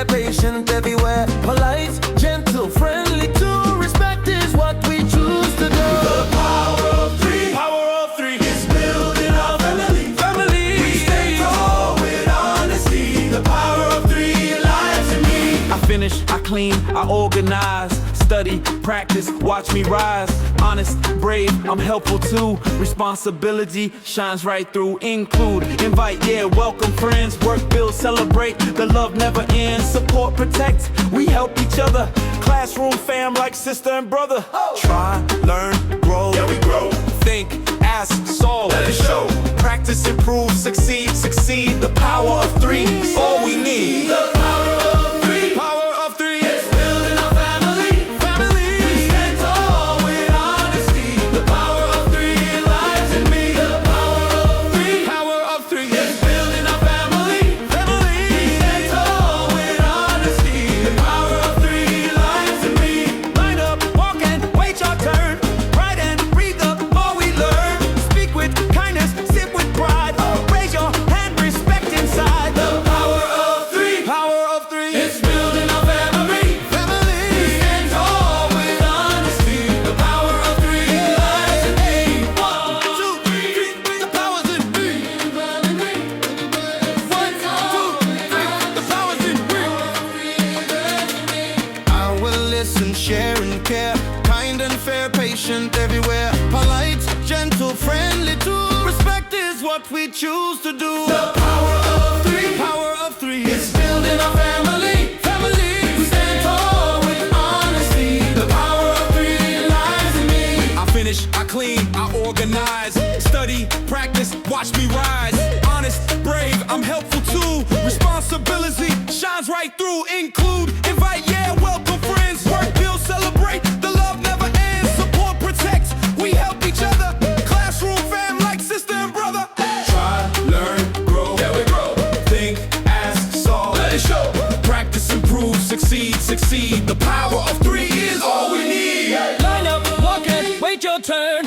fair, patient everywhere. Polite, gentle, friendly too. Respect is what we choose to do. The power of three. Power of three It's building our family. family. We stand tall with honesty. The power of three lives in me. I finish, I clean, I organize, study, practice, watch me rise. Honest, brave, I'm helpful too. Responsibility shines right through. Include, invite, yeah, welcome friends. Work, build, celebrate, the love never ends. Support, protect, we help each other. Classroom fam like sister and brother. Try, learn, grow. Yeah, we grow. Think, ask, solve. Let it show. Practice, improve, succeed, succeed. The power of three is all we need. The power of three. Power of three. It's building our family. Family. We stand tall with honesty. The power of three lives in me. The power of three. Power of three. It's building our family. Family. We stand tall with honesty. The power of three lives in me. Line up, walk and wait your turn. Write and read the more we learn. Speak with kindness, sit with pride. Raise your hand, respect inside. The power of three. Power of three. It's building our family. Family. We stand tall with honesty. The power of three lives in me. 1, 2, 3. The power's in me. 1, 2, 3. The power's in me. I will listen, share and care. Kind and fair, patient everywhere. Polite, gentle, friendly too. Respect is what we choose to do. The power of three. Power of three. It's building our family. Family. We stand tall with honesty. The power of three lives in me. I finish, I clean, I organize. Study, practice, watch me rise. Honest, brave, I'm helpful too. Responsibility shines right through. Include, invite, yeah, welcome friends. Work, build, celebrate, the love never ends. Support, protect, we help each other. Classroom fam like sister and brother. Try, learn, grow. Yeah, we grow. Think, ask, solve. Let it show. Practice, improve, succeed, succeed. The power of three is all we need. Line up, walk and wait your turn.